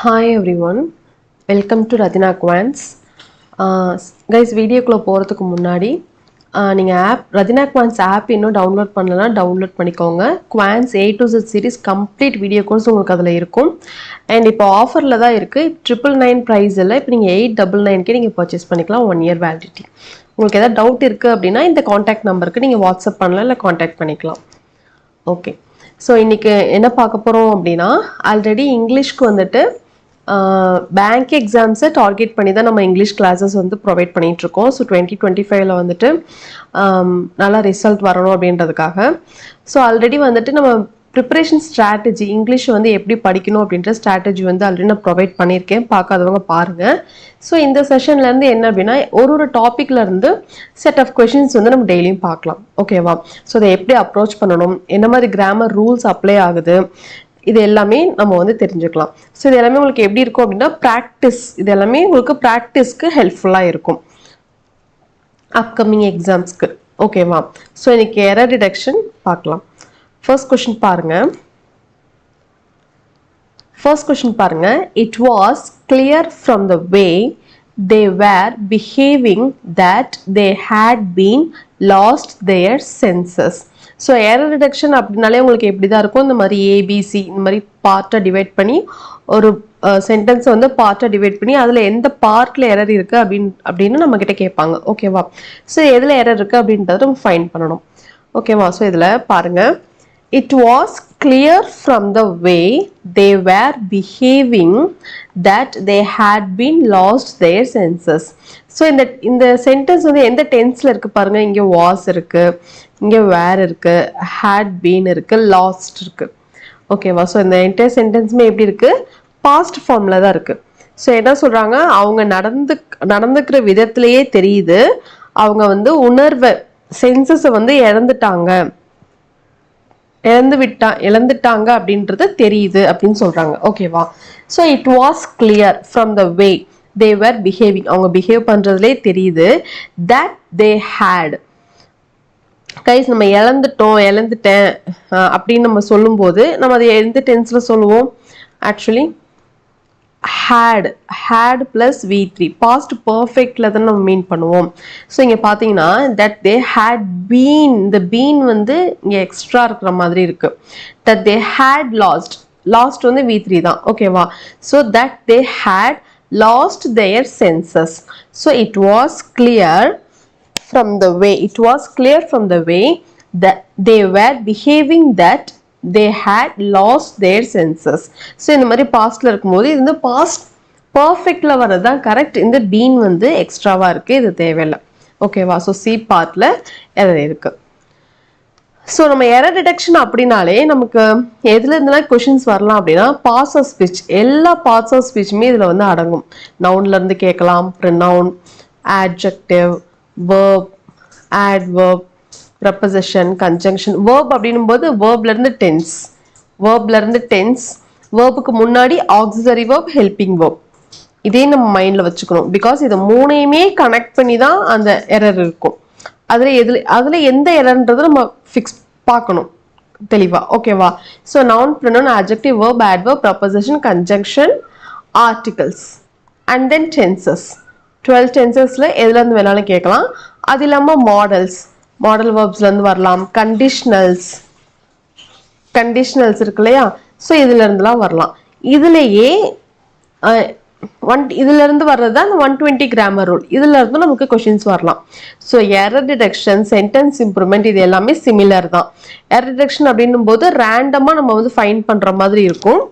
Hi everyone, welcome to Radhina Quants. Guys, வீடியோக்குள்ள போகிறதுக்கு முன்னாடி நீங்கள் Radhina Quants ஆப் இன்னும் டவுன்லோட் பண்ணலன்னா டவுன்லோட் பண்ணிக்கோங்க. Quants A to Z series complete video course உங்களுக்கு அதில் இருக்கும். அண்ட் இப்போ ஆஃபரில் தான் இருக்குது. 999 ப்ரைஸ் இல்லை, இப்போ நீங்கள் 899க்கே நீங்கள் பர்ச்சேஸ் பண்ணிக்கலாம். 1 year வேலிடிட்டி. உங்களுக்கு எதாவது டவுட் இருக்குது அப்படின்னா இந்த காண்டாக்ட் நம்பருக்கு நீங்கள் வாட்ஸ்அப் பண்ணலாம், இல்லை காண்டாக்ட் பண்ணிக்கலாம். ஓகே, ஸோ இன்றைக்கி என்ன பார்க்க போகிறோம் அப்படின்னா, ஆல்ரெடி இங்கிலீஷ்க்கு வந்துட்டு பேங்க் எக்ஸாம்ஸை டார்கெட் பண்ணி தான் நம்ம இங்கிலீஷ் கிளாஸஸ் வந்து ப்ரொவைட் பண்ணிகிட்ருக்கோம். ஸோ 2025 வந்துட்டு நல்லா ரிசல்ட் வரணும் அப்படின்றதுக்காக. ஸோ ஆல்ரெடி வந்துட்டு நம்ம ப்ரிப்பரேஷன் ஸ்ட்ராட்டஜி, இங்கிலீஷ் வந்து எப்படி படிக்கணும் அப்படின்ற ஸ்ட்ராட்டஜி வந்து ஆல்ரெடி நான் ப்ரொவைட் பண்ணியிருக்கேன். பார்க்காதவங்க பாருங்கள். ஸோ இந்த செஷன்லேருந்து என்ன அப்படின்னா, ஒரு டாப்பிக்லேருந்து செட் ஆஃப் கொஷின்ஸ் வந்து நம்ம டெய்லியும் பார்க்கலாம். ஓகேவா? ஸோ அதை எப்படி அப்ரோச் பண்ணணும், என்ன மாதிரி கிராமர் ரூல்ஸ் அப்ளை ஆகுது, இது எல்லாமே நம்ம வந்து தெரிஞ்சுக்கலாம். ஸோ இது எல்லாமே உங்களுக்கு எப்படி இருக்கும் அப்படின்னா ப்ராக்டிஸ், இது எல்லாமே உங்களுக்கு ப்ராக்டிஸ்க்கு ஹெல்ப்ஃபுல்லாக இருக்கும் அப்கமிங் எக்ஸாம்ஸ்க்கு. ஓகேவா? ஸோ இன்னைக்கு எரர் டிடெக்ஷன் பார்க்கலாம். ஃபர்ஸ்ட் கொஷின் பாருங்க. It was clear from the way they were behaving that they had been lost their senses. So error detection அப்படின்னாலே உங்களுக்கு எப்படி தான் இருக்கும், இந்த மாதிரி ஏபிசி இந்த மாதிரி பார்ட்டை டிவைட் பண்ணி ஒரு சென்டென்ஸை வந்து பார்ட்டை டிவைட் பண்ணி அதில் எந்த பார்ட்டில் எரர் இருக்குது அப்படின்னு நம்மக்கிட்ட கேட்பாங்க. ஓகேவா? ஸோ எதில் எரர் இருக்குது அப்படின்றத நம்ம ஃபைண்ட் பண்ணணும். ஓகேவா? ஸோ இதில் பாருங்கள். It was clear from the way they were behaving that they had been lost their senses. So இந்த சென்டென்ஸ் வந்து எந்த டென்ஸில் இருக்குது பாருங்கள். இங்கே வாஸ் இருக்குது, இங்கே வேர் இருக்குது, had been இருக்குது, லாஸ்ட் இருக்குது. ஓகேவா? ஸோ இந்த என்டையர் சென்டென்ஸுமே எப்படி இருக்குது, பாஸ்ட் ஃபார்மில் தான் இருக்குது. ஸோ என்ன சொல்கிறாங்க, அவங்க நடந்துக்கிற விதத்திலேயே தெரியுது அவங்க வந்து உணர்வை, சென்சஸை வந்து இழந்துட்டாங்க அப்படின்றது தெரியுது அப்படின்னு சொல்றாங்க. ஓகேவா? So it was clear from the way they were behaving, அவங்க பிஹேவ் பண்றதுலேயே தெரியுது. தட் தே ஹேட், கைஸ் நம்ம இழந்துட்டேன் அப்படின்னு நம்ம சொல்லும்போது நம்ம அதை எந்த டென்ஸ்ல சொல்லுவோம், actually had plus V3 past perfectல தான் நம்ம மீன் பண்ணுவோம். ஸோ இங்கே பார்த்தீங்கன்னா that they had been, இந்த been வந்து இங்கே எக்ஸ்ட்ரா இருக்கிற மாதிரி இருக்கு. that they had lost வந்து V3 தான். ஓகேவா? So that they had lost their senses. so it was clear from the way that they were behaving that they had lost their senses. So இந்த மாதிரி பாஸ்ட்ல இருக்கும்போது இது வந்து பாஸ்ட் பர்ஃபெக்ட்ல வர்றது தான் கரெக்ட். இந்த பீன் வந்து எக்ஸ்ட்ராவா இருக்கு, இது தேவையில்லை. ஓகேவா? ஸோ சி பார்ட்ல எரர் இருக்கு. ஸோ நம்ம எரர் டிடெக்ஷன் அப்படின்னாலே நமக்கு எதுல இருந்துலாம் கொஷின்ஸ் வரலாம் அப்படின்னா பார்ட்ஸ் ஆஃப் ஸ்பீச், எல்லா பார்ட்ஸ் ஆஃப் ஸ்பீச்சுமே இதுல வந்து அடங்கும். நவுன்ல இருந்து கேட்கலாம், pronoun, adjective, verb, adverb, preposition, conjunction. verb அப்படின்னும் போது verbல இருந்து tense, verbுக்கு முன்னாடி auxiliary verb, helping verb. இதே நம்ம மைண்ட்ல வச்சுக்கணும். பிகாஸ் இது மூணையுமே கனெக்ட் பண்ணி தான் அந்த எரர் இருக்கும். அதுல எந்த எரர்ன்றது நம்ம ஃபிக்ஸ் பார்க்கணும் தெளிவா. ஓகேவா? So noun, pronoun, adjective, verb, adverb, preposition, conjunction, articles and then tenses. 12 டென்சஸ்ல எதுல இருந்து வேணாலும் கேட்கலாம். அது இல்லாம மாடல் வேர்ப்ஸ்ல இருந்து வரலாம், கண்டிஷனல்ஸ் இருக்கு இல்லையா? ஸோ இதுல இருந்துலாம் வரலாம். இதுலயே இதுல இருந்து வர்றது தான் 120 கிராமர் ரூல். இதுல இருந்து நமக்கு கொஸ்டின்ஸ் வரலாம். So error detection, sentence improvement இது எல்லாமே சிமிலர் தான். எரர் டிடெக்ஷன் அப்படின்னும் போது ரேண்டமா நம்ம வந்து ஃபைண்ட் பண்ற மாதிரி இருக்கும்.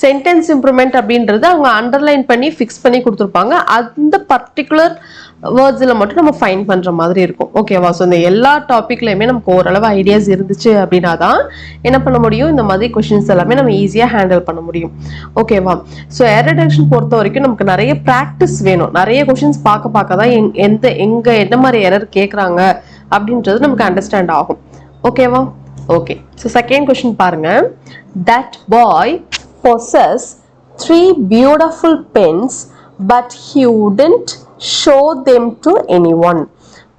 சென்டென்ஸ் இம்ப்ரூவ்மெண்ட் அப்படின்றது அவங்க அண்டர்லைன் பண்ணி ஃபிக்ஸ் பண்ணி கொடுத்துருப்பாங்க. அந்த பர்டிகுலர் வேர்ட்ஸில் மட்டும் நம்ம ஃபைன் பண்ணுற மாதிரி இருக்கும். ஓகேவா? ஸோ இந்த எல்லா டாப்பிக்லையுமே நமக்கு ஓரளவு ஐடியாஸ் இருந்துச்சு அப்படின்னா தான் என்ன பண்ண முடியும், இந்த மாதிரி கொஷின்ஸ் எல்லாமே நம்ம ஈஸியாக ஹேண்டில் பண்ண முடியும். ஓகேவா? ஸோ எரர் டிடெக்ஷன் பொறுத்த வரைக்கும் நமக்கு நிறைய ப்ராக்டிஸ் வேணும். நிறைய கொஷின்ஸ் பார்க்க தான் என்ன மாதிரி எரர் கேட்குறாங்க அப்படின்றது நமக்கு அண்டர்ஸ்டாண்ட் ஆகும். ஓகேவா? ஓகே. ஸோ செகண்ட் கொஷின் பாருங்க. that boy possess 3 beautiful pens but he wouldn't show them to anyone.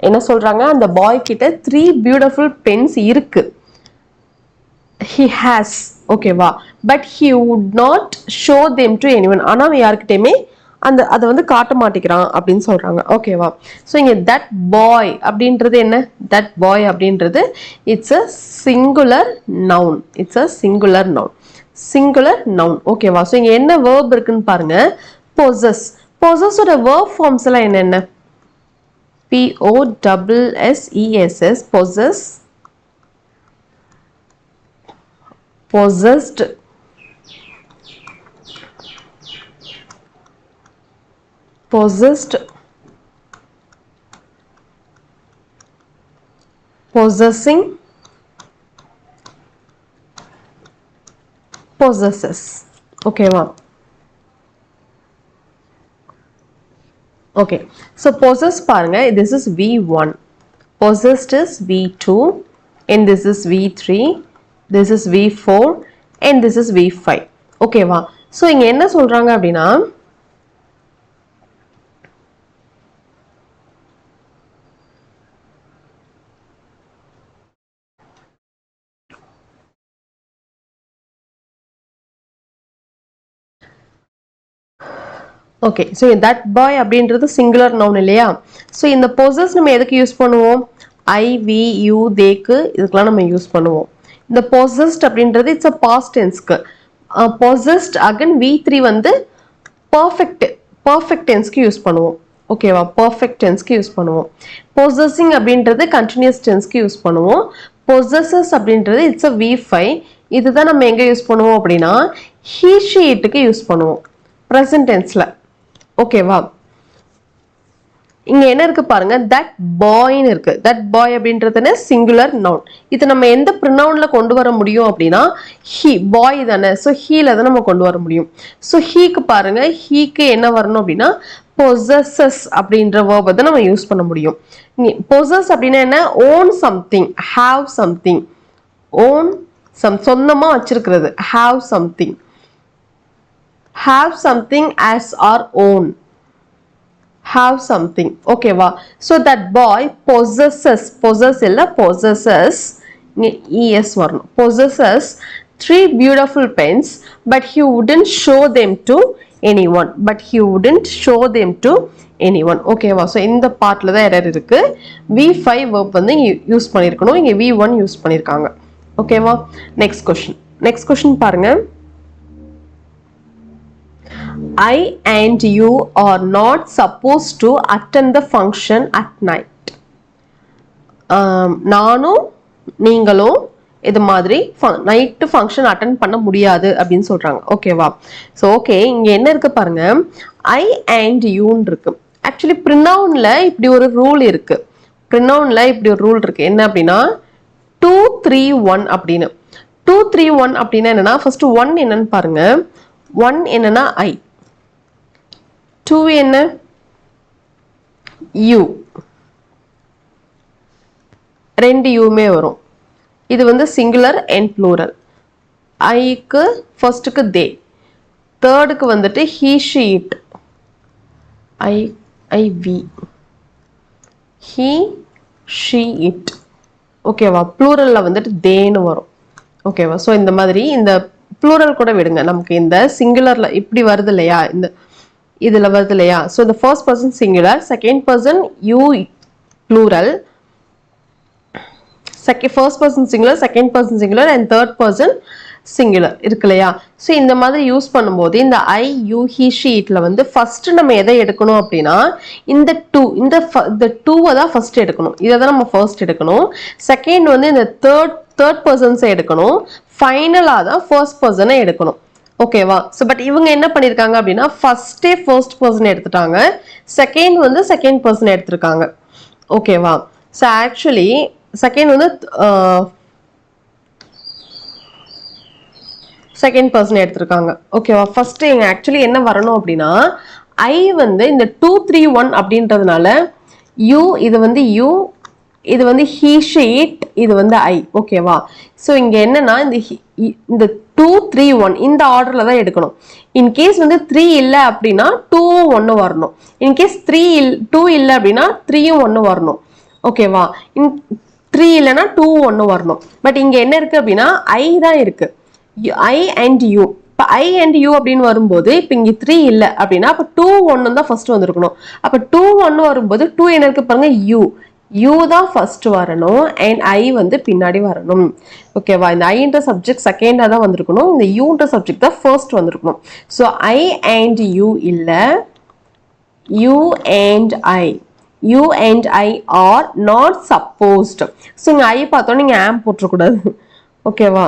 என்ன சொல்றாங்க, அந்த பாய் கிட்ட 3 beautiful pens இருக்கு. he has ஓகேவா. But he would not show them to anyone. ஆனா அவன் யார்கிட்டயுமே அதை வந்து காட்ட மாட்டேங்கிறான் அப்படின்னு சொல்றாங்க. ஓகேவா. ஸோ இங்க தட் பாய் அப்படின்றது என்ன? தட் பாய் அப்படின்றது it's a singular noun. It's a singular noun. Singular noun. ஓகேவா. ஸோ இங்க என்ன வேர்ப் இருக்குன்னு பாருங்க. பொசஸ். பொசஸோட வேர்ப் ஃபார்ம்ஸ் எல்லாம் என்னென்ன? POSSESS. possess, possessed, possessed, possessing, possesses. ஓகேவா. Okay, so possess பாருங்க, this is V1, possessed is V2, and this is V3, this is V4, and this is V5. ஓகேவா. so இங்க என்ன சொல்றாங்க அப்படின்னா, ஓகே. ஸோ தட் பாய் அப்படின்றது singular noun இல்லையா. So இந்த பொசஸ் நம்ம எதுக்கு யூஸ் பண்ணுவோம்? ஐ, வி, யூ, தேக்கு இதுக்கெல்லாம் நம்ம யூஸ் பண்ணுவோம். இந்த பொசஸ்ட் அப்படின்றது இட்ஸ் அ பாஸ்ட் டென்ஸ்க்கு. பொசஸ்ட் அகன் V3 வந்து பர்ஃபெக்ட் டென்ஸ்க்கு யூஸ் பண்ணுவோம். ஓகேவா. பர்ஃபெக்ட் டென்ஸ்க்கு யூஸ் பண்ணுவோம். பொசஸிங் அப்படின்றது கண்டினியூஸ் டென்ஸ்க்கு யூஸ் பண்ணுவோம். பொசஸஸ் அப்படின்றது இட்ஸ் அ V5. இதுதான் நம்ம எங்க யூஸ் பண்ணுவோம் அப்படின்னா he, she, itக்கு யூஸ் பண்ணுவோம் ப்ரெசன்ட் டென்ஸ்ல. ஓகேவா. இங்க என்ன இருக்கு பாருங்க, தட் பாய்னு இருக்கு. தட் பாய் அப்படின்றது சிங்குலர் நவுன். இது நம்ம எந்த ப்ரொனவுன்ல கொண்டு வர முடியும் அப்படின்னா ஹி. பாய் தானே, ஸோ ஹீல தான் நம்ம கொண்டு வர முடியும். ஸோ ஹீக்கு பாருங்க, ஹீக்கு என்ன வரணும் அப்படின்னா பொசஸஸ் அப்படின்ற வேர்பை தான் நம்ம யூஸ் பண்ண முடியும். பொசஸ் அப்படின்னா என்ன? Own something, have something. Own சொந்தமா வச்சிருக்கிறது. Have something. have something as our own. Have something. Okay va. So that boy possesses, possess illa possesses, es varno, possesses 3 beautiful pens, but he wouldn't show them to anyone. But he wouldn't show them to anyone. Okay va. So இந்த பார்ட்ல தான் error இருக்கு. V5 verb வந்து use பண்ணிருக்கணும், இங்க V1 use பண்ணிருக்காங்க. Okay va. Next question பாருங்க. I and you are not supposed to attend the function at night. நானும் நீங்களும் இது மாதிரி நைட்டு ஃபங்க்ஷன் அட்டென்ட் பண்ண முடியாது அப்படின்னு சொல்றாங்க. ஓகேவா. ஸோ ஓகே, இங்க என்ன இருக்கு பாருங்க, ஐ அண்ட் யூன்னு இருக்கு. ஆக்சுவலி ப்ரினவுன்ல இப்படி ஒரு ரூல் இருக்கு. ப்ரினவுன்ல இப்படி ஒரு ரூல் இருக்கு. என்ன அப்படின்னா 2, 3, 1 அப்படின்னு. 2, 3, 1 அப்படின்னா என்னன்னா, ஃபர்ஸ்ட் 1 என்னன்னு பாருங்க. 1 என்னன்னா ஐ. 2 என்ன? யூ. 2 யூமே வரும். இது வந்து சிங்குலர் அண்ட் ப்ளூரல். ஐக்கு ஃபர்ஸ்ட்டுக்கு தே, தேர்டுக்கு வந்துட்டு he, she, it. I, we. he, she, it. ஓகேவா. ப்ளூரல்ல வந்துட்டு தேன்னு வரும். ஓகேவா. ஸோ இந்த மாதிரி இந்த ப்ளூரல் கூட விடுங்க, நமக்கு இந்த சிங்குலர்ல இப்படி வருது இல்லையா, இந்த இதுல வருது இல்லையா. ஸோ இந்த first person singular, second person you plural, first person singular, second person singular and third person singular இருக்கு இல்லையா. ஸோ இந்த மாதிரி யூஸ் பண்ணும்போது இந்த ஐ, யூ, ஹி, ஷி, இட்ல வந்து ஃபர்ஸ்ட் நம்ம எதை எடுக்கணும் அப்படின்னா இந்த டூவை தான் ஃபர்ஸ்ட் எடுக்கணும். இதை தான் நம்ம ஃபர்ஸ்ட் எடுக்கணும். செகண்ட் வந்து இந்த தேர்ட் பர்சன்ஸை எடுக்கணும். ஃபைனலா தான் ஃபர்ஸ்ட் பர்சனை எடுக்கணும். ஓகேவா. ஸோ பட் இவங்க என்ன பண்ணிருக்காங்க அப்படின்னா ஃபர்ஸ்டே ஃபர்ஸ்ட் பர்சன் எடுத்துட்டாங்க, செகண்ட் வந்து செகண்ட் பர்சன் எடுத்திருக்காங்க. ஓகேவா. ஸோ ஆக்சுவலி செகண்ட் வந்து செகண்ட் பர்சன் எடுத்திருக்காங்க. ஓகேவா. ஃபர்ஸ்ட் இங்க ஆக்சுவலி என்ன வரணும் அப்படின்னா ஐ வந்து இந்த 2, 3, 1 அப்படின்றதுனால யூ, இது வந்து யூ, இது வந்து he, she, it, இது வந்து ஐ. ஓகேவா. ஸோ இங்க என்னன்னா இந்த 2, 3, 1 இந்த ஆர்டர்ல தான் எடுக்கணும். இன்கேஸ் வந்து 3 இல்லை அப்படின்னா 2ம் 1 வரணும். இன்கேஸ் 2 இல்லை அப்படின்னா 3யும் 1 வரணும். ஓகேவா. 3 இல்லைன்னா 2, 1 வரணும். பட் இங்க என்ன இருக்கு அப்படின்னா ஐ தான் இருக்கு. I and you. இப்போ I and you அப்படின்னு வரும்போது இப்போ இங்கே 3 இல்லை அப்படின்னா அப்போ 2 1 தான் ஃபர்ஸ்ட் வந்திருக்கணும். அப்போ 2 1 வரும்போது 2 என்ன இருக்கு பாருங்க யூ தான் ஃபர்ஸ்ட் வரணும் அண்ட் ஐ வந்து பின்னாடி வரணும். ஓகேவா? இந்த ஐன்ற சப்ஜெக்ட் செகண்டாக தான் வந்திருக்கணும், இந்த யூன்ற சப்ஜெக்ட் தான் ஃபர்ஸ்ட் வந்திருக்கணும். ஸோ ஐ அண்ட் யூ இல்லை, you and I. You and I are not supposed. So இங்கே ஐ பார்த்தோம் நீங்கள் ஆம் போட்டுறக்கூடாது. ஓகேவா?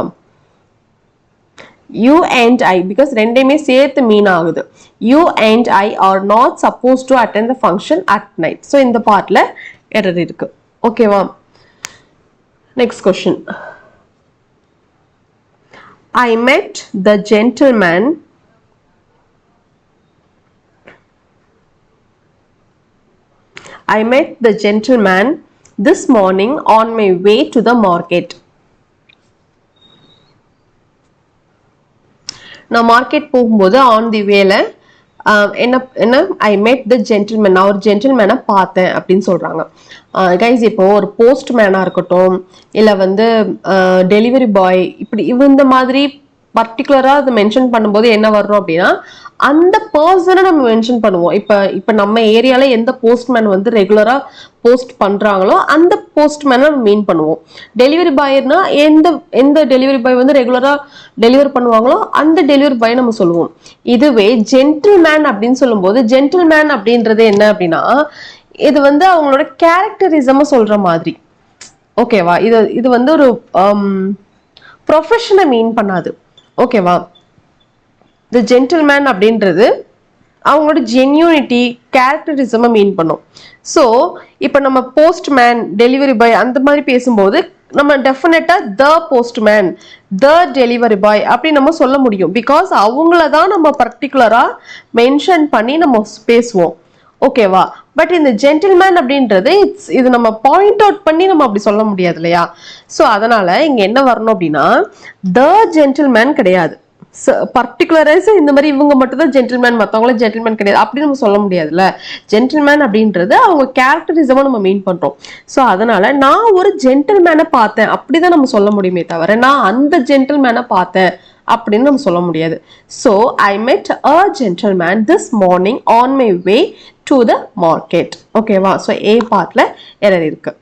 You and I, because ரெண்டையுமே சேர்த்து மீன் ஆகுது. You and I are not supposed to attend the function at night. So இந்த பார்ட்ல எரர் இருக்கு. ஓகேவா? Next question. I met the gentleman this morning on my way to the market. நான் market போகும்போது on the வேல என்ன ஐ மெட் த gentleman, நான் ஒரு ஜென்டில்மேனை பார்த்தேன் அப்படின்னு சொல்றாங்க. கைஸ் இப்போ ஒரு போஸ்ட்மேனா இருக்கட்டும் இல்லை வந்து டெலிவரி பாய், இப்படி இந்த மாதிரி பர்டிகுலரா அதை மென்ஷன் பண்ணும்போது என்ன வரும் அப்படின்னா அந்த பர்சனை நம்ம மென்ஷன் பண்ணுவோம். இப்போ நம்ம ஏரியால எந்த போஸ்ட்மேன் வந்து ரெகுலரா போஸ்ட் பண்றாங்களோ அந்த போஸ்ட்மேனை நம்ம மீன் பண்ணுவோம். டெலிவரி பாய்னா எந்த டெலிவரி பாய் வந்து ரெகுலரா டெலிவரி பண்ணுவாங்களோ அந்த டெலிவரி பாய் நம்ம சொல்லுவோம். இதுவே ஜென்டில்மேன் அப்படின்னு சொல்லும்போது ஜென்டில்மேன் அப்படின்றது என்ன அப்படின்னா இது வந்து அவங்களோட கேரக்டரிசம் சொல்ற மாதிரி. ஓகேவா? இது வந்து ஒரு ப்ரொஃபஷனை மீன் பண்ணாது. ஓகேவா? தி ஜென்டில்மேன் அப்படின்றது அவங்களோட ஜென்யூனிட்டி கேரக்டரிசமை மீன் பண்ணும். ஸோ இப்போ நம்ம போஸ்ட்மேன் டெலிவரி பாய் அந்த மாதிரி பேசும்போது நம்ம டெஃபினட்டா த போஸ்ட்மேன் த டெலிவரி பாய் அப்படி நம்ம சொல்ல முடியும். பிகாஸ் அவங்கள தான் நம்ம பர்டிகுலரா மென்ஷன் பண்ணி நம்ம பேசுவோம். ஓகேவா? பட் இந்த ஜென்டில்மேன் அப்படின்றது இது நம்ம பாயிண்ட் அவுட் பண்ணி நம்ம அப்படி சொல்ல முடியாது இல்லையா? ஸோ அதனால இங்க என்ன வரணும் அப்படின்னா த ஜென்டில்மேன் கிடையாது, பர்டிகுலரைஸ் இந்த மாதிரி இவங்க மட்டும் தான் ஜென்டில்மேன், மற்றவங்கள ஜென்டில்மேன் கிடையாது அப்படி நம்ம சொல்ல முடியாதுல்ல. ஜென்டில்மேன் அப்படின்றது அவங்க கேரக்டரிசமா நம்ம மீன் பண்றோம். ஸோ அதனால நான் ஒரு ஜென்டில்மேனை பார்த்தேன் அப்படிதான் நம்ம சொல்ல முடியுமே தவிர நான் அந்த ஜென்டில்மேனை பார்த்தேன் அப்படின்னு நம்ம சொல்ல முடியாது. So I met a gentleman this morning on my way to the market. ஓகேவா? ஸோ ஏ பார்ட்ல எரர் இருக்கு.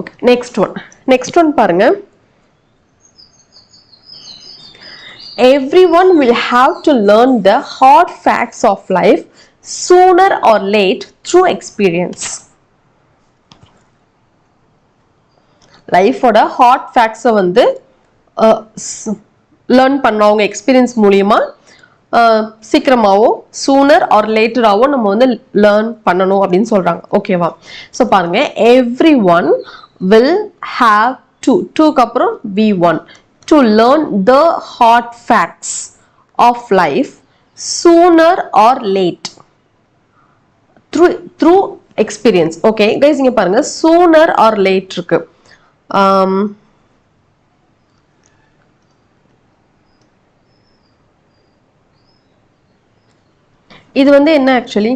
ஓகே, நெக்ஸ்ட் ஒன் பாருங்க. Everyone will have to learn the hard facts of life sooner or late through experience. லைஃபோட hot ஃபேக்ட்ஸை வந்து learn பண்ணவங்க experience மூலியமா சீக்கிரமாவோ sooner R லேட்டராவோ நம்ம வந்து லேர்ன் பண்ணணும் அப்படின்னு சொல்றாங்க. ஓகேவா? ஸோ பாருங்க, எவ்ரி ஒன் வில் ஹாவ் டூக்கு அப்புறம் V1 to learn the hard facts of life sooner or late through experience. Okay guys, இங்க பாருங்க sooner or late இருக்கு. இது வந்து என்ன actually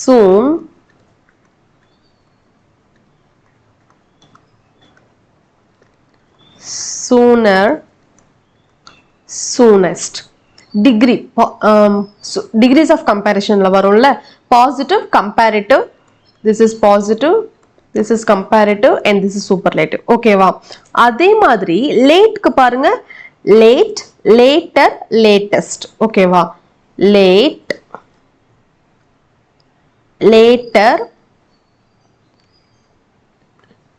soon sooner soonest degree degrees of comparison la varumla positive comparative, this is positive, this is comparative and this is superlative. okay va? அதே மாதிரி late க்கு பாருங்க late, later, latest. okay va? late, later,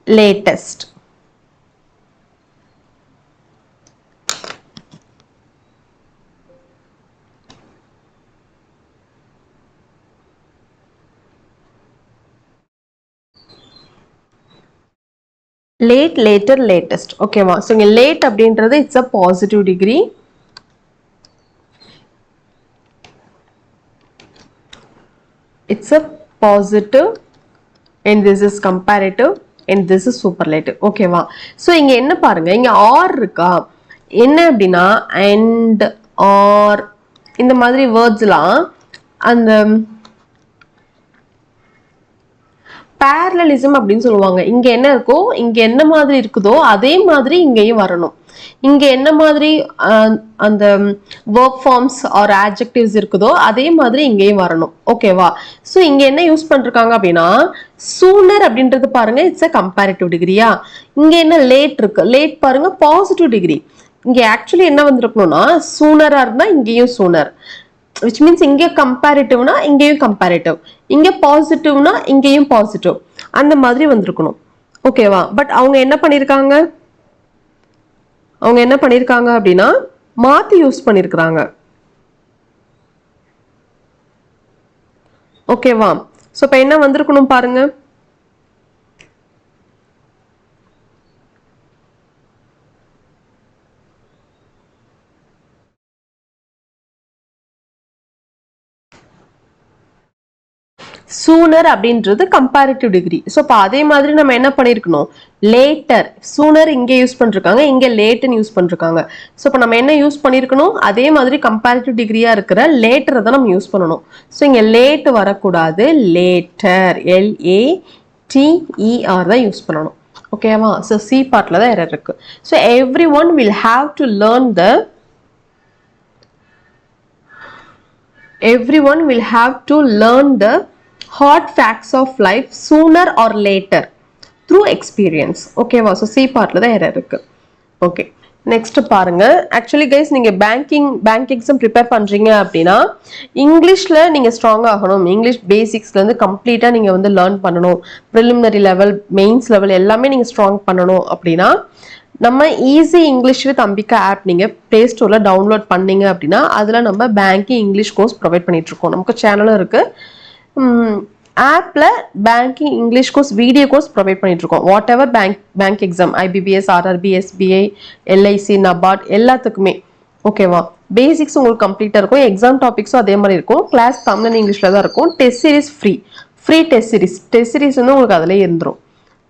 latest. late, later, latest. ஓகேவா? So இங்கே late அப்படின்றது it's a positive degree. It's a positive and this is comparative and this is superlative. ஓகேவா? So இங்க என்ன பாருங்க, இங்க ஆர் இருக்கா, என்ன அப்படின்னா and or இந்த மாதிரி வேர்ட்ஸ்லாம் அந்த parallelism அப்படின்னு சொல்லுவாங்க. இங்க என்ன இருக்கோ இங்க என்ன மாதிரி இருக்குதோ அதே மாதிரி இங்கேயும் வரணும். இங்க என்ன மாதிரி அந்த verb forms or adjectives இருக்குதோ அதே மாதிரி இங்கேயும் வரணும். ஓகேவா? ஸோ இங்க என்ன யூஸ் பண்ணிருக்காங்க அப்படின்னா sooner அப்படின்றது பாருங்க இட்ஸ் a comparative டிகிரியா. இங்க என்ன லேட் இருக்கு, லேட் பாருங்க பாசிட்டிவ் டிகிரி. இங்க ஆக்சுவலி என்ன வந்திருக்கணும்னா சூனரா இருந்தா இங்கேயும் சூனர், which means இங்க கம்பேரிட்டிவ்னா இங்கேயும் கம்பேரிட்டிவ், இங்க பாசிட்டிவ்னா இங்கேயும் பாசிட்டிவ், அந்த மாதிரி வந்திருக்கணும். ஓகேவா? பட் அவங்க என்ன பண்ணிருக்காங்க அப்படின்னா மாத்தி யூஸ் பண்ணிருக்காங்க. ஓகேவா? சோ இப்ப என்ன வந்திருக்கணும் பாருங்க, சூனர் அப்படின்றது கம்பேரிட்டிவ் டிகிரி. ஸோ இப்போ அதே மாதிரி நம்ம என்ன பண்ணிருக்கணும், லேட்டர். சூனர் இங்க யூஸ் பண்ணிருக்காங்க, இங்க லேட்னு யூஸ் பண்ணிருக்காங்க. ஸோ இப்போ நம்ம என்ன யூஸ் பண்ணிருக்கணும், அதே மாதிரி கம்பேரிட்டிவ் டிகிரியா இருக்கிற லேட்டரை தான் நம்ம யூஸ் பண்ணணும். ஸோ இங்க லேட் வரக்கூடாது, லேட்டர் LATER தான் யூஸ் பண்ணணும். ஓகேவா? ஸோ சி பார்ட்ல தான் எரர் இருக்கு. So every one will have to learn the everyone will have to learn the hot facts of life sooner or later through experience. ஓகேவா? So C பார்ட்ல தான் error இருக்கு. ஓகே, நெக்ஸ்ட் பாருங்க. Actually guys நீங்க bank exam prepare பண்றீங்க அப்படின்னா இங்கிலீஷ்ல நீங்க ஸ்ட்ராங் ஆகணும். இங்கிலீஷ் பேசிக்ஸ்ல இருந்து கம்ப்ளீட்டா நீங்க வந்து லேர்ன் பண்ணணும். ப்ரிலிமினரி லெவல், மெயின்ஸ் லெவல் எல்லாமே நீங்க ஸ்ட்ராங் பண்ணணும் அப்படின்னா நம்ம easy English with Ambika app நீங்க பிளே ஸ்டோர்ல டவுன்லோட் பண்ணீங்க அப்படின்னா அதுல நம்ம பேங்கிங் இங்கிலீஷ் கோர்ஸ் ப்ரொவைட் பண்ணிட்டு இருக்கோம். நமக்கு சேனலும் இருக்கு. ஆப்ல banking English course video course provide பண்ணிட்டு இருக்கோம். What ever bank exam, IBPS, RRB, SBI, LIC, NABARD எல்லாத்துக்குமே. ஓகேவா? பேசிக்ஸ் உங்களுக்கு கம்ப்ளீட்டா இருக்கும். எக்ஸாம் டாபிக்ஸும் அதே மாதிரி இருக்கும். கிளாஸ் தமிழ் அண்ட் இங்கிலீஷ்ல தான் இருக்கும். Test series free test series வந்து உங்களுக்கு அதுல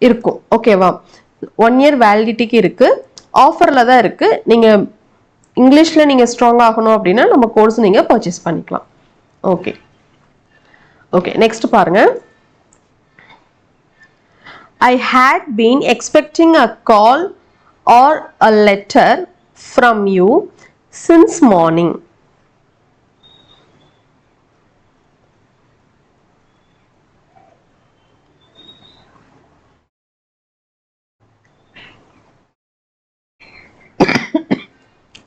இருக்கும். ஓகேவா? 1 year வேலிடிட்டிக்கு இருக்கு. ஆஃபர்ல தான் இருக்கு. நீங்க இங்கிலீஷ்ல நீங்க ஸ்ட்ராங் ஆகணும் அப்படின்னா நம்ம கோர்ஸ் நீங்க பர்ச்சேஸ் பண்ணிக்கலாம். ஓகே, நெக்ஸ்ட் பாருங்க. I had been expecting a call or a letter from you since morning.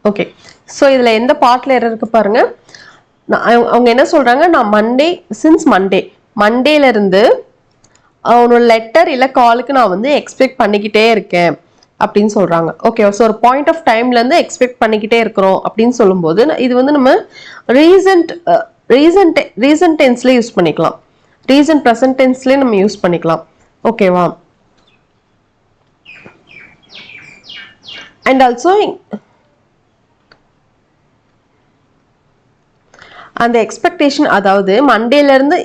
Okay, so இதுல எந்த பார்ட்ல எரர் இருக்கு பாருங்க. அவங்க என்ன சொல்றாங்க, நான் மண்டேல இருந்து அவனோட லெட்டர் இல்ல காலுக்கு நான் வந்து எக்ஸ்பெக்ட் பண்ணிக்கிட்டே இருக்கேன் அப்படின்னு சொல்றாங்க. ஓகே, ஸோ ஒரு பாயிண்ட் ஆஃப் டைம்ல இருந்து எக்ஸ்பெக்ட் பண்ணிக்கிட்டே இருக்கிறோம் அப்படின்னு சொல்லும்போது இது வந்து நம்ம ரீசன்ட் டென்ஸ்ல யூஸ் பண்ணிக்கலாம், ரீசன்ட் ப்ரெசன்ட் டென்ஸ்லயே நம்ம யூஸ் பண்ணிக்கலாம். ஓகேவா? அண்ட் ஆல்சோ அந்த எக்ஸ்பெக்டேஷன், அதாவது மண்டேல இருந்து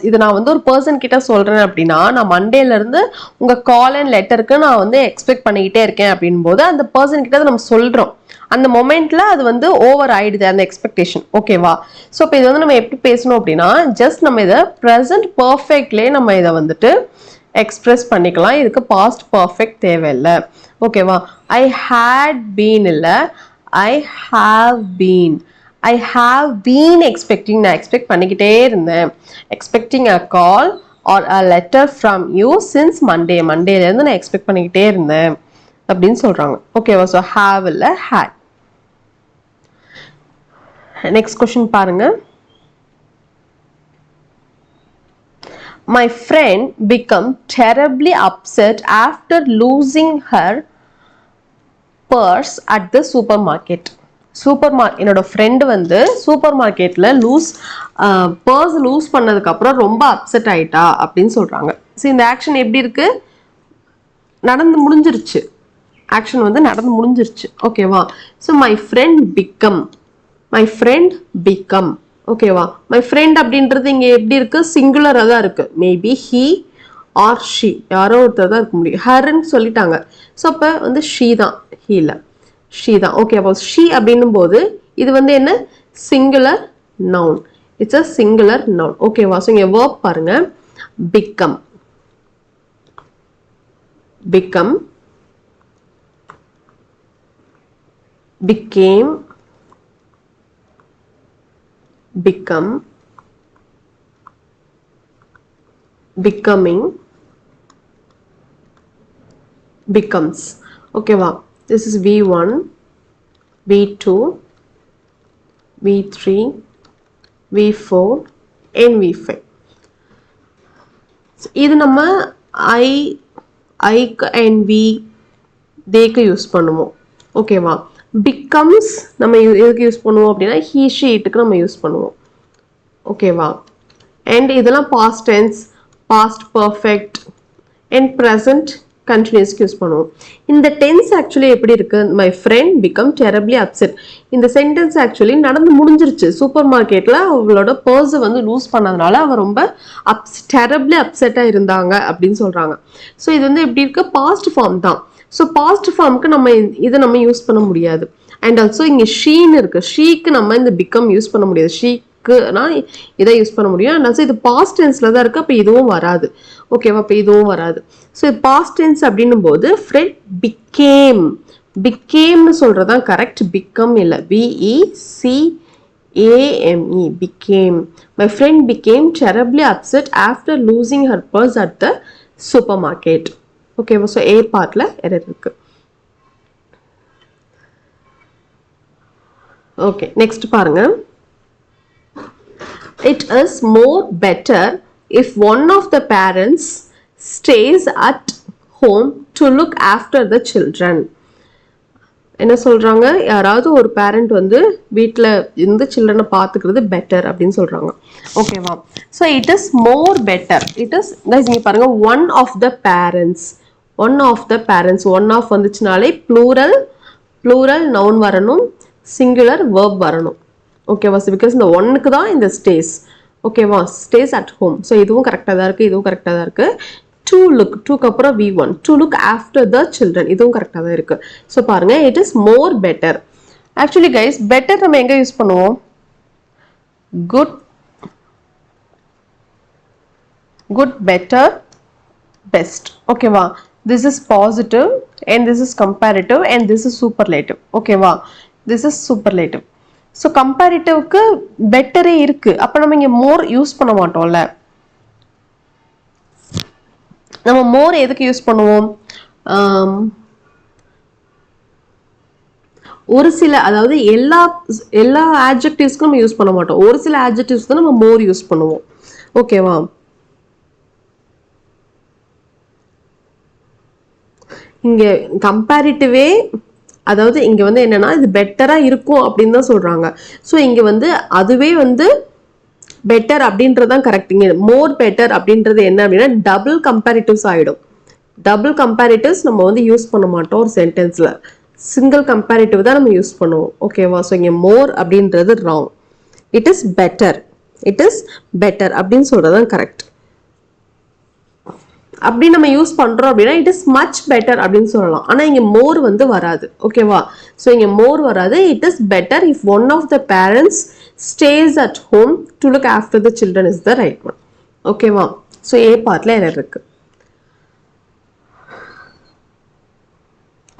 இது நான் வந்து ஒரு பர்சன் கிட்ட சொல்றேன் அப்படின்னா நான் மண்டேல இருந்து உங்க கால் அண்ட் லெட்டருக்கு நான் வந்து எக்ஸ்பெக்ட் பண்ணிக்கிட்டே இருக்கேன் அப்படின் போது அந்த பர்சன் கிட்ட நம்ம சொல்றோம். அந்த மொமெண்ட்ல அது வந்து ஓவர் ஆயிடுது அந்த எக்ஸ்பெக்டேஷன். ஓகேவா? ஸோ இப்போ இது வந்து நம்ம எப்படி பேசணும் அப்படின்னா ஜஸ்ட் நம்ம இதை ப்ரெசன்ட் பர்ஃபெக்ட்லேயே நம்ம இதை வந்துட்டு எக்ஸ்பிரஸ் பண்ணிக்கலாம். இதுக்கு பாஸ்ட் பர்ஃபெக்ட் தேவையில்லை. ஓகேவா? ஐ ஹேட் பீன் இல்லை, ஐ have been expecting, நான் எக்ஸ்பெக்ட் பண்ணிக்கிட்டே இருந்தேன். expecting a call or a letter from you since மண்டேல இருந்து நான் எக்ஸ்பெக்ட் பண்ணிக்கிட்டே இருந்தேன் அப்படின்னு சொல்றாங்க. ஓகேவா? ஸோ have இல்ல had. நெக்ஸ்ட் கொஸ்டின் பாருங்க. My friend became terribly upset after losing her purse at the supermarket. என்னோட ஃப்ரெண்ட் வந்து சூப்பர் மார்க்கெட்ல பர்ஸ் லூஸ் பண்ணதுக்கு அப்புறம் ரொம்ப அப்செட் ஆயிட்டா அப்படின்னு சொல்றாங்க. ஸோ இந்த ஆக்ஷன் எப்படி இருக்கு, நடந்து முடிஞ்சிருச்சு. ஆக்ஷன் வந்து நடந்து முடிஞ்சிருச்சு. ஓகேவா? So my friend become. ஓகேவா? மை ஃப்ரெண்ட் அப்படின்றது இங்க எப்படி இருக்கு, சிங்குலரா தான் இருக்கு. மேபி ஹி ஆர் ஷி, யாரோ ஒருத்தர் தான் இருக்க முடியும். ஹர்ன்னு சொல்லிட்டாங்க. ஸோ அப்ப வந்து ஷீ தான், ஹி இல்ல, ஷீ தான். ஓகே, அப்போ ஷீ அப்படின்னும் போது இது வந்து என்ன, singular noun. It's a singular noun. ஓகேவா? ஸோ இங்க வேர்ப் பாருங்க, become. become, became, become, becoming, becomes. Okay va, this is v1, v2, v3, v4 and v5. இது நம்ம I and v தேக்கு யூஸ் பண்ணுவோம். ஓகேவா, becomes நம்ம எதுக்கு யூஸ் பண்ணுவோம் அப்படின்னா he she itக்கு நம்ம யூஸ் பண்ணுவோம். ஓகேவா, and இதெல்லாம் past tense, past perfect and present continuous use பண்ணுவோம். இந்த tense actually எப்படி இருக்கு, my friend become terribly upset. இந்த sentence actually நடந்து முடிஞ்சிருச்சு. சூப்பர் மார்க்கெட்ல அவளோட பர்ஸ் வந்து லூஸ் பண்ணதுனால அவ ரொம்ப terribly upset இருந்தாங்க அப்படின்னு சொல்றாங்க. ஸோ இது வந்து எப்படி இருக்கு, பாஸ்ட் ஃபார்ம் தான். ஸோ பாஸ்ட் ஃபார்முக்கு நம்ம இதை நம்ம யூஸ் பண்ண முடியாது. அண்ட் ஆல்சோ இங்கே ஷீன்னு இருக்கு, ஷீக்கு நம்ம இந்த பிகம் யூஸ் பண்ண முடியாது. ஷீக்குனா இதை யூஸ் பண்ண முடியும். அண்ட் ஆல்சோ இது பாஸ்ட் டென்ஸ்ல தான் இருக்கு, அப்போ இதுவும் வராது. ஓகேவா, அப்போ இதுவும் வராது. ஸோ இது பாஸ்ட் டென்ஸ் அப்படின்னும் போது ஃப்ரெண்ட் பிகேம், பிகேம்னு சொல்றதுதான் கரெக்ட், பிகம் இல்லை, BECAME, became. My friend became terribly upset after losing her purse at the supermarket. Okay, so A partல error இருக்கு. Okay, next பாருங்க. It is more better if one of the parents stays at home to look after the children. என்ன சொல்றாங்க, யாராவது ஒரு parent வந்து வீட்டில் இருந்து சில்ட்ரனை பார்த்துக்கிறது பெட்டர் அப்படின்னு சொல்றாங்க. ஓகேவா, so it is more better. It is guys இங்கே பாருங்க, one of the parents, one of the parents, one of வந்துச்சுனாலே ப்ளூரல், ப்ளூரல் நவுன் வரணும், சிங்குலர் வேர்ப் வரணும். ஓகேவா, பிகாஸ் இந்த ஒன்னுக்கு தான் இந்த ஸ்டேஸ். ஓகேவா, ஸ்டேஸ் அட் ஹோம். ஸோ இதுவும் கரெக்டாக தான் இருக்குது, இதுவும் கரெக்டாக தான் இருக்குது. to look, டூக்கு அப்புறம் v1, to look after the children, இதுவும் கரெக்டாக தான் இருக்கு. ஸோ பாருங்க, it is more better. Actually guys, better நம்ம எங்க யூஸ் பண்ணுவோம், good, good, better, best. ஓகேவா, this is positive and this is comparative and this is superlative. ஓகேவா, this is superlative. ஸோ கம்பேரிட்டிவ்க்கு பெட்டரே இருக்கு, அப்போ நம்ம இங்கே மோர் யூஸ் பண்ண மாட்டோம்ல. நம்ம மோர் எதுக்கு யூஸ் பண்ணுவோம், ஒரு சில, அதாவது எல்லா ஆட்ஜெக்டிவ்ஸ்க்கும் நம்ம யூஸ் பண்ண மாட்டோம், ஒரு சில ஆட்ஜெக்டிவ்ஸ் தான் நம்ம மோர் யூஸ் பண்ணுவோம். ஓகேவா, இங்க கம்பேரிட்டிவே, அதாவது இங்க வந்து என்னன்னா இது பெட்டரா இருக்கும் அப்படின்னு தான் சொல்றாங்க. ஸோ இங்க வந்து அதுவே வந்து பெட்டர் அப்படின்றதான் கரெக்ட். இங்க மோர் பெட்டர் அப்படின்றது என்ன அப்படின்னா டபுள் கம்பேரிட்டிவ்ஸ் ஆயிடும். டபுள் கம்பேரிட்டிவ்ஸ் நம்ம வந்து யூஸ் பண்ண மாட்டோம் ஒரு சென்டென்ஸ்ல, சிங்கிள் கம்பேரிட்டிவ் தான் நம்ம யூஸ் பண்ணுவோம். ஓகேவா, ஸோ இங்க மோர் அப்படின்றது wrong. It is better, it is better அப்படின்னு சொல்றதுதான் கரெக்ட். அப்படி நம்ம யூஸ் பண்றோம் அப்படின்னா இட் இஸ் மச் பெட்டர் அப்படின்னு சொல்லலாம். ஆனா இங்க மோர் வந்து வராது. ஓகேவா, ஸோ இங்க மோர் வராது. It is better if one of the parents stays at home to look after the children is the right one. ஓகேவா, ஸோ ஏ பார்ட்ல எரர் இருக்கு.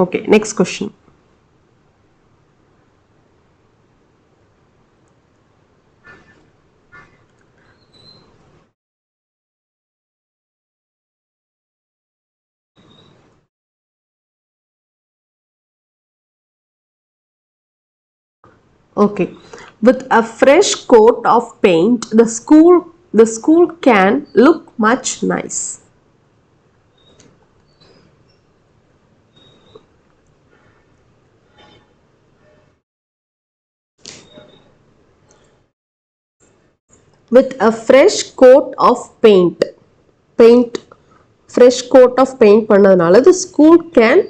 Okay, next question. Okay, with a fresh coat of paint, the school can look much nice. With a fresh coat of paint, fresh coat of paint பண்ணதுனால the school can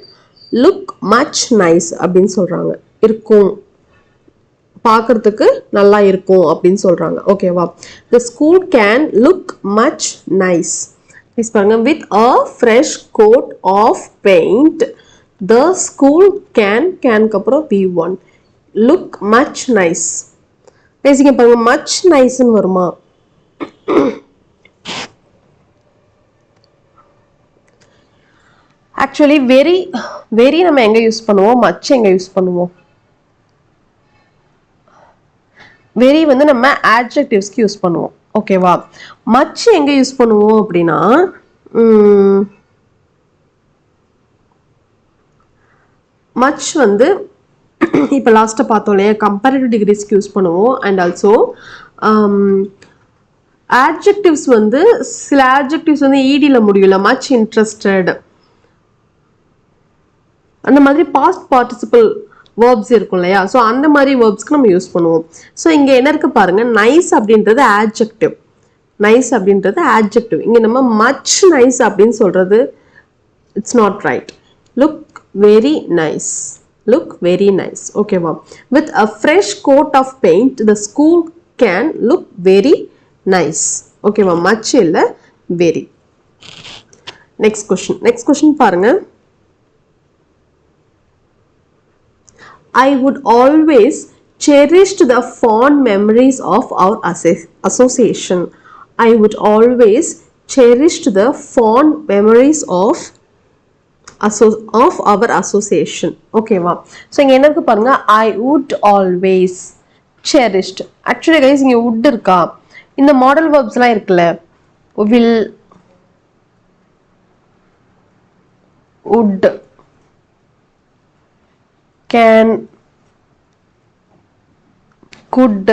look much nice அப்படின்னு சொல்றாங்க. இருக்கும், பார்க்கறதுக்கு நல்லா இருக்கும் அப்படின்னு சொல்றாங்க. ஓகேவா, the school can look much nice. Please பாருங்க, with a fresh coat of paint the school can அப்புறம் b1 look much nice. பேசிங்க பாருங்க, much nice ன்னு வருமா, ஆக்சுவலி வெரி நம்ம எங்க யூஸ் பண்ணுவோம், மச் எங்க யூஸ் பண்ணுவோம்? வெரி வந்து நம்ம adjectivesக்கு யூஸ் பண்ணுவோம். ஓகேவா? மச் எங்க யூஸ் பண்ணுவோம் அப்படின்னா மச் வந்து இப்போ லாஸ்ட்டாக பார்த்தோம் இல்லையா, கம்பேரிட்டிவ் டிகிரிஸ்க்கு யூஸ் பண்ணுவோம். அண்ட் ஆல்சோ adjectives வந்து சில adjectives வந்து ஈடியில் முடியல, மச் இன்ட்ரெஸ்டட் அந்த மாதிரி பாஸ்ட் பார்ட்டிசிபிள் வேர்ப்ஸ் இருக்கும் இல்லையா, ஸோ அந்த மாதிரி வேர்ப்ஸ்க்கு நம்ம யூஸ் பண்ணுவோம். ஸோ இங்கே என்ன இருக்கு பாருங்க, நைஸ் அப்படின்றது adjective, நைஸ் அப்படின்றது adjective. இங்கே நம்ம மச் நைஸ் அப்படின்னு சொல்றது it's not right. Look very nice, look very nice. Okay, wow. With a fresh coat of paint, the school can look very nice. Okay, wow. Much illa very. Next question பாருங்க. I would always cherish the fond memories of our association. I would always cherish the fond memories of our association. Okay வா. So இங்கே என்ன இருக்கு பாருங்க, I would always cherished. Actually guys இங்கே would இருக்கா, இந்த model வேர்ப்ஸ்லாம் இருக்குல்ல, will, would, can, could,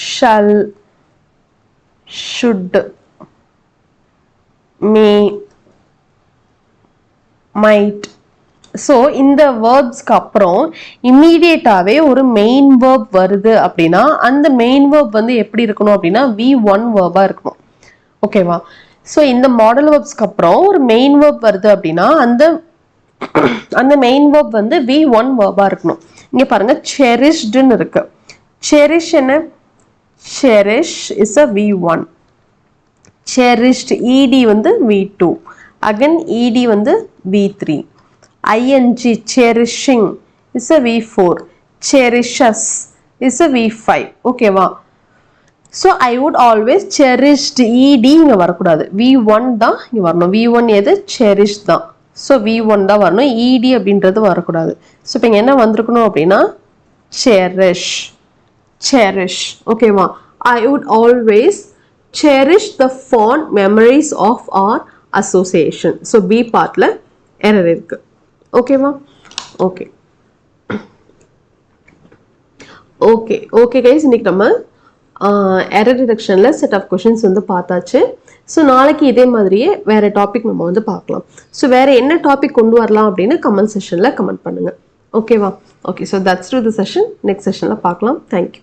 shall, should, may, might. So இந்த வேர்ப்ஸ்க்கு அப்புறம் இம்மீடியட்டாவே ஒரு மெயின் வேர்ப் வருது அப்படின்னா அந்த மெயின் வேர்ப் வந்து எப்படி இருக்கணும் அப்படின்னா V1 வேர்பா இருக்கணும். ஓகேவா? ஸோ இந்த மாடல் வேர்ப்ஸ்க்கு அப்புறம் ஒரு மெயின் வேர்ப் வருது அப்படின்னா அந்த மெயின் வேர்ப் வந்து V1 வேர்பா இருக்கணும். இங்க பாருங்க, செரிஷ்டுன்னு இருக்கு. செரிஷ் என்ன? Cherish is a V1. Cherished ED வந்து V2. அகைன் ED வந்து V3. ING cherishing is a V4. Cherishes is a V5. ஓகேவா? So I would always cherished ED இங்கே வரக்கூடாது, V1 தான் இங்கே வரணும். V1 எது? செரிஷ் தான். ஸோ V1 தான் வரணும், ED அப்படின்றது வரக்கூடாது. ஸோ இப்போ இங்கே என்ன வந்திருக்கணும் அப்படின்னா செரிஷ், செரிஷ். ஓகேவா? I would always cherish the fond memories of our association. So B பார்ட்ல எரர் இருக்கு. ஓகேவா? ஓகே ஓகே ஓகே கைஸ், இன்னைக்கு நம்ம எரர் டிடெக்ஷனில் செட் ஆஃப் கொஷின்ஸ் வந்து பார்த்தாச்சு. ஸோ நாளைக்கு இதே மாதிரியே வேற டாபிக் நம்ம வந்து பார்க்கலாம். ஸோ வேற என்ன டாபிக் கொண்டு வரலாம் அப்படின்னு கமெண்ட் செஷனில் கமெண்ட் பண்ணுங்க. ஓகேவா? Okay, so that's to the session. Next செஷனில் பார்க்கலாம். தேங்க்யூ.